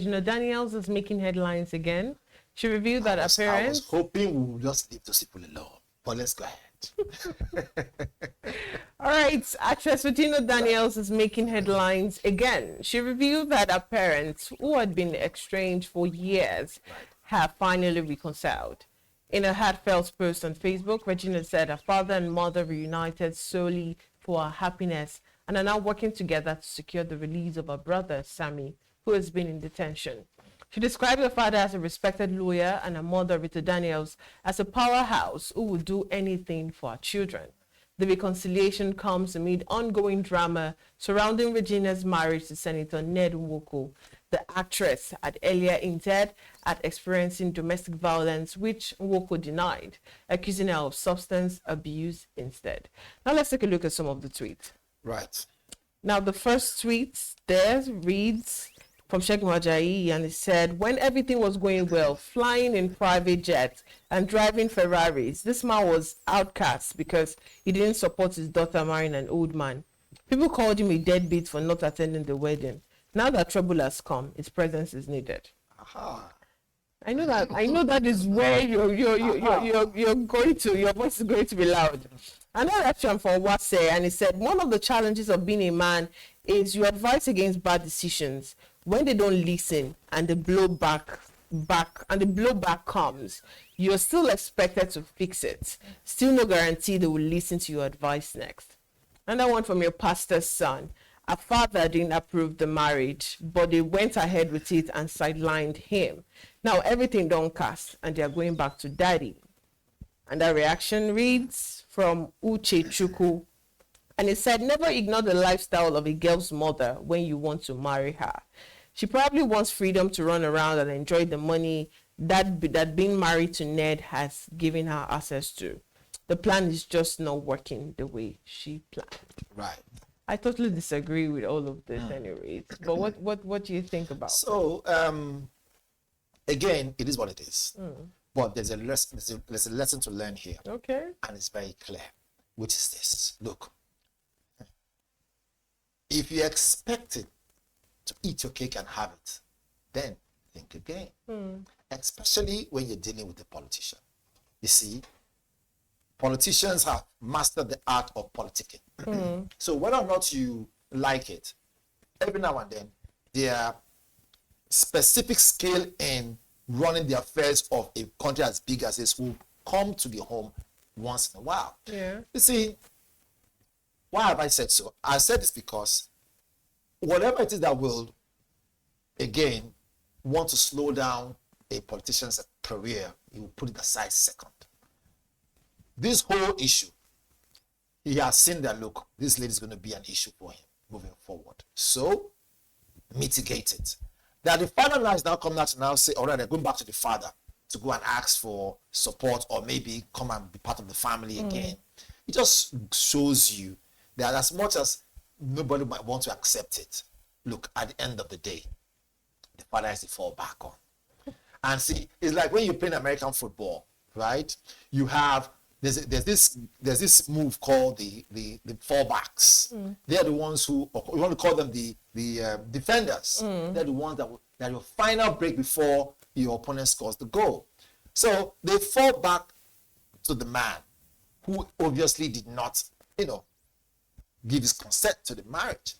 Regina Daniels is making headlines again. She revealed that her I parents... was hoping we would just leave those people alone, but let's go ahead. All right, actress Regina Daniels is making headlines again. She revealed that her parents, who had been estranged for years, have finally reconciled. In a heartfelt post on Facebook, Regina said her father and mother reunited solely for her happiness and are now working together to secure the release of her brother, Sammy, who has been in detention. She described her father as a respected lawyer and her mother, Rita Daniels, as a powerhouse who would do anything for her children. The reconciliation comes amid ongoing drama surrounding Regina's marriage to Senator Ned Nwoko. The actress had earlier hinted at experiencing domestic violence, which Nwoko denied, accusing her of substance abuse instead. Now let's take a look at some of the tweets. Right. Now the first tweet there reads from Sheikh Majayi, and it said, when everything was going well, flying in private jets and driving Ferraris, this man was outcast because he didn't support his daughter marrying an old man. People called him a deadbeat for not attending the wedding. Now that trouble has come, his presence is needed. Aha. I know that is where you're going to, your voice is going to be loud. Another action from Wase, and he said, one of the challenges of being a man is you advise against bad decisions. When they don't listen and the blowback comes, you're still expected to fix it. Still no guarantee they will listen to your advice next. Another one from your pastor's son. A father didn't approve the marriage, but they went ahead with it and sidelined him. Now everything don't cast and they are going back to daddy. And that reaction reads from Uche Chuku. And it said, never ignore the lifestyle of a girl's mother when you want to marry her. She probably wants freedom to run around and enjoy the money that being married to Ned has given her access to. The plan is just not working the way she planned. Right. I totally disagree with all of this anyways. But what do you think about? So, again, it is what it is. But there's a lesson to learn here. Okay. And it's very clear, which is this. Look, if you expect it to eat your cake and have it, then think again. Especially when you're dealing with a politician. You see, politicians have mastered the art of politicking. So whether or not you like it, every now and then, their specific skill in running the affairs of a country as big as this will come to the home once in a while. Yeah. You see, why have I said so? I said this because whatever it is that will, again, want to slow down a politician's career, you will put it aside second. This whole issue, he has seen that, look, this lady is going to be an issue for him moving forward. So, mitigate it. That the father now is now coming out to now say, all right, they're going back to the father to go and ask for support or maybe come and be part of the family again. It just shows you that as much as nobody might want to accept it, look, at the end of the day, the father has to fall back on. And see, it's like when you're playing American football, right? You have there's this move called the fullbacks. They're the ones who, or you want to call them the defenders. They're the ones that your final break before your opponent scores the goal. So they fall back to the man who obviously did not, give his consent to the marriage.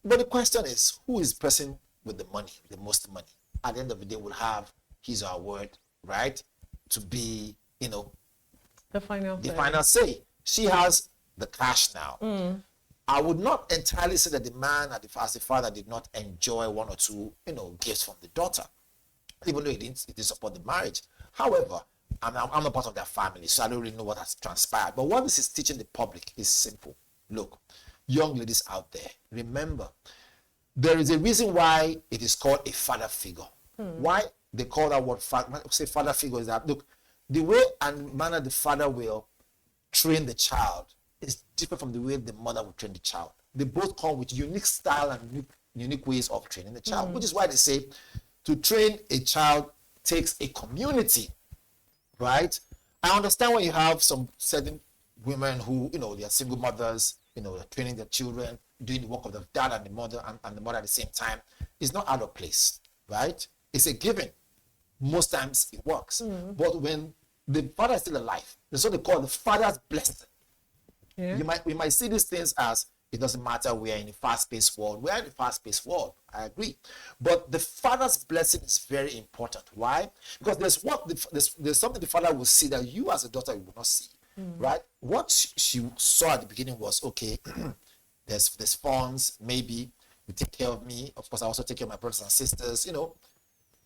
But the question is, who is the person with the money, the most money? At the end of the day, will have his or her word, right? To be, The final say. She has the cash now. I would not entirely say that the man, as the father, did not enjoy one or two, gifts from the daughter, even though he didn't support the marriage. However, I'm not part of their family, so I don't really know what has transpired. But what this is teaching the public is simple. Look, young ladies out there, remember, there is a reason why it is called a father figure. Why they call that word father figure is that, look, the way and manner the father will train the child is different from the way the mother will train the child. They both come with unique style and unique ways of training the child, which is why they say to train a child takes a community, right? I understand when you have some certain women who, they are single mothers, they're training their children, doing the work of the dad and the mother and the mother at the same time. It's not out of place. right? It's a given. Most times it works. But when the father is still alive, that's what they call the father's blessing. Yeah. We might see these things as it doesn't matter, we are in a fast-paced world. We are in a fast-paced world. I agree. But the father's blessing is very important. Why? Because there's something the father will see that you as a daughter will not see. Right? What she saw at the beginning was, okay, there's funds, maybe you take care of me. Of course, I also take care of my brothers and sisters,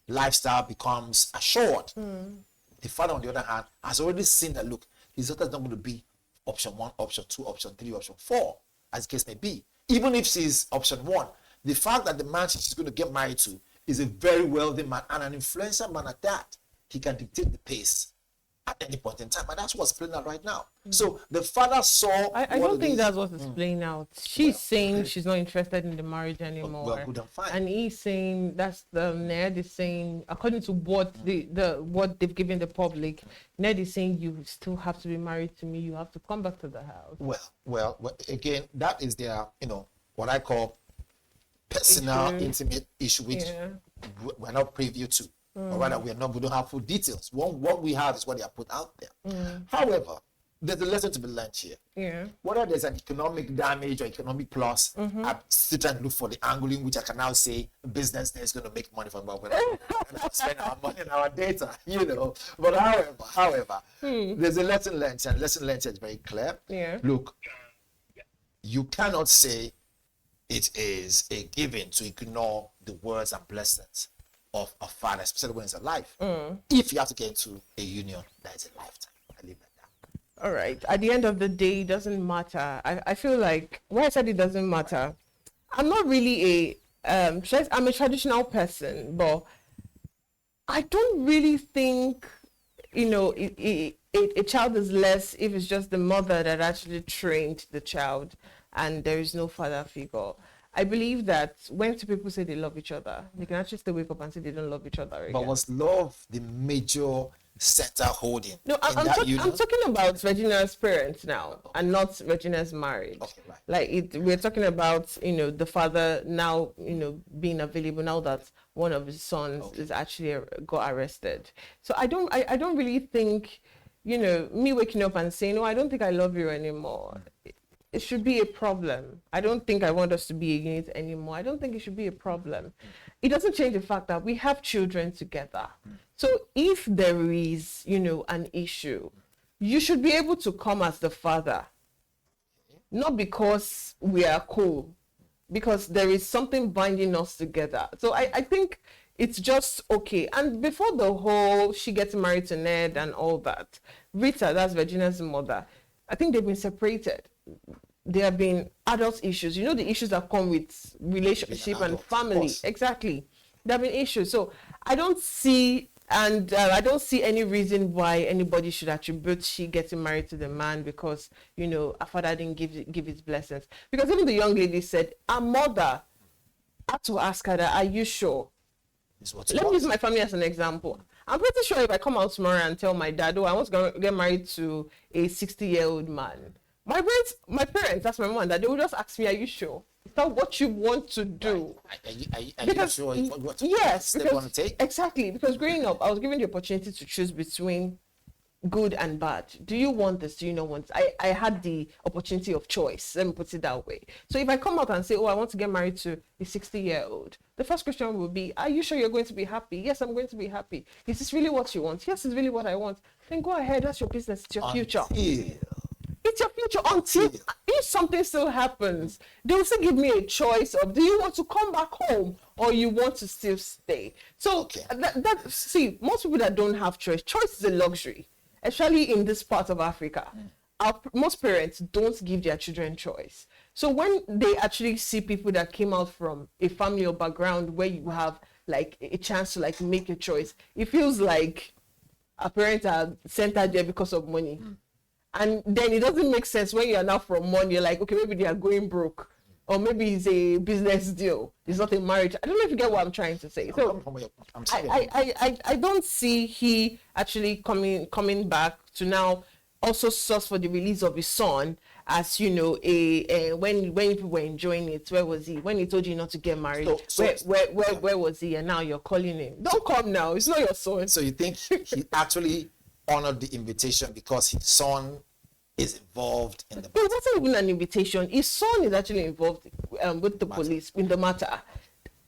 lifestyle becomes assured. The father, on the other hand, has already seen that, look, his daughter is not going to be option 1, option 2, option 3, option 4, as the case may be. Even if she's option 1, the fact that the man she's going to get married to is a very wealthy man and an influential man at that, he can dictate the pace at any point in time. And that's what's playing out right now. So the father saw. I don't think that's what is playing out. She's saying she's not interested in the marriage anymore. Well, good and fine. And he's saying that's the Ned is saying, according to what what they've given the public, Ned is saying you still have to be married to me. You have to come back to the house. Well, again, that is their, what I call personal, intimate issue, which we're not privy to. Or rather, we don't have full details. What we have is what they are put out there. However, there's a lesson to be learned here. Yeah. Whether there's an economic damage or economic loss, I'm still trying to look for the angle in which I can now say BusinessDay is going to make money from what we're spend our money and our data, But however, there's a lesson learned, and lesson learned is very clear. Yeah. Look, you cannot say it is a given to ignore the words and blessings of a father, especially when he's alive. If you have to get into a union, that is a lifetime. I leave it at that. All right. At the end of the day, it doesn't matter. I feel like why I said it doesn't matter. I'm not really I'm a traditional person, but I don't really think a child is less if it's just the mother that actually trained the child and there is no father figure. I believe that when two people say they love each other, they can actually still wake up and say they don't love each other again. But was love the major center holding? No, I'm talking about Regina's parents now, and not Regina's marriage. Okay, right. Like we're talking about the father now being available now that one of his sons is actually got arrested. So I don't really think me waking up and saying, "No, I don't think I love you anymore." It should be a problem. I don't think I want us to be a unit anymore. I don't think it should be a problem. It doesn't change the fact that we have children together. So if there is, an issue, you should be able to come as the father. Not because we are cool, because there is something binding us together. So I think it's just okay. And before the whole, she gets married to Ned and all that, Rita, that's Regina's mother, I think they've been separated. There have been adult issues, the issues that come with relationship and family. Exactly. There have been issues. So I don't see any reason why anybody should attribute she getting married to the man because, her father didn't give his blessings. Because even the young lady said, her mother had to ask her that, are you sure? Let me use my family as an example. I'm pretty sure if I come out tomorrow and tell my dad, I want to get married to a 60-year-old man, my parents, that's my mom and dad, they will just ask me, are you sure? Is that what you want to do? Right. Are you sure what step you want to take? Exactly, because growing up, I was given the opportunity to choose between good and bad. Do you want this? Do you not want this? I had the opportunity of choice. Let me put it that way. So if I come out and say, I want to get married to a 60-year-old, the first question will be, are you sure you're going to be happy? Yes, I'm going to be happy. Is this really what you want? Yes, it's really what I want. Then go ahead. That's your business. It's your future. It's your future until if something still happens, they will still give me a choice of, do you want to come back home or you want to still stay? So see, most people that don't have choice is a luxury, especially in this part of Africa. Most parents don't give their children choice. So when they actually see people that came out from a family or background where you have like a chance to like make a choice, it feels like a parent are centered there because of money. And then it doesn't make sense when you are now from money, you're like, okay, maybe they are going broke. Or maybe it's a business deal. It's not a marriage. I don't know if you get what I'm trying to say. So I don't see he actually coming back to now also source for the release of his son as you know, when people were enjoying it, where was he? When he told you not to get married, where was he? And now you're calling him. Don't come now. It's not your son. So you think he actually honored the invitation because his son is involved in the matter? It wasn't even an invitation. His son is actually involved with the police in the matter.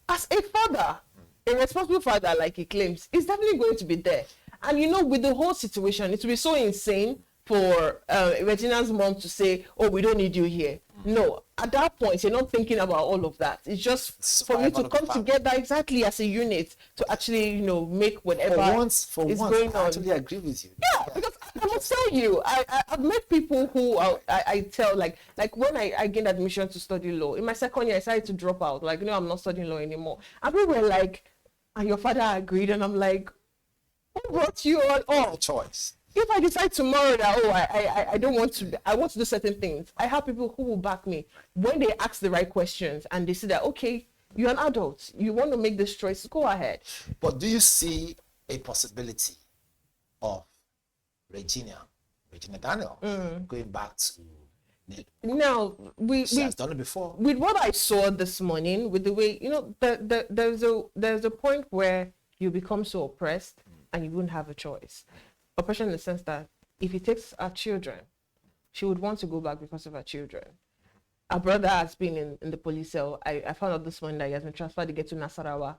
As a father, a responsible father, like he claims, is definitely going to be there. And you know, with the whole situation, it will be so insane for Regina's mom to say, "Oh, we don't need you here." No, at that point, you're not thinking about all of that. It's just for you to come together exactly as a unit to actually, you know, make whatever is going on. I actually agree with you. Yeah, because I must tell you, I've met people who I tell, like when I gained admission to study law, in my second year, I decided to drop out. Like, no, I'm not studying law anymore. And people were like, and your father agreed, and I'm like, who brought you on? Oh, choice. If I decide tomorrow that I don't want to, I want to do certain things, I have people who will back me when they ask the right questions and they see that, okay, you're an adult, you want to make this choice, go ahead. But do you see a possibility of Regina Daniels going back to Ned? Now we has done it before. With what I saw this morning, with the way, you know, there's a point where you become so oppressed and you wouldn't have a choice. Oppression in the sense that if he takes our children, she would want to go back because of her children. Our brother has been in the police cell. I found out this morning that he has been transferred to get to Nasarawa.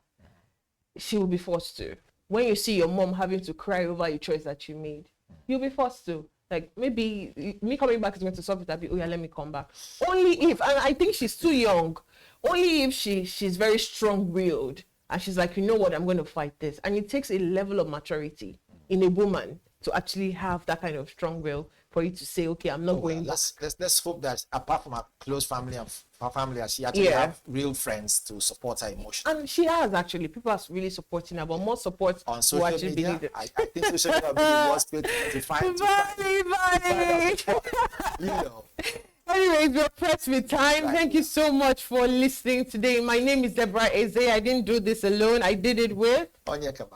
She will be forced to. When you see your mom having to cry over a choice that you made, you'll be forced to. Like, maybe me coming back is going to solve it. I'll be, oh yeah, let me come back. Only if, and I think she's too young, only if she's very strong-willed and she's like, you know what, I'm going to fight this. And it takes a level of maturity in a woman to actually have that kind of strong will for you to say, okay, I'm not going back. Let's hope that apart from her close family and her family, she actually have real friends to support her emotionally. And she has actually. People are really supporting her, but more support on social media. I think social media will be the worst way to find you know. Anyways, we're pressed with time. Thank you so much for listening today. My name is Deborah Ezeh. I didn't do this alone. I did it with Onyeka.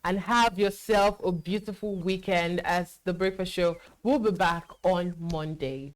And have yourself a beautiful weekend. As the Breakfast Show will be back on Monday.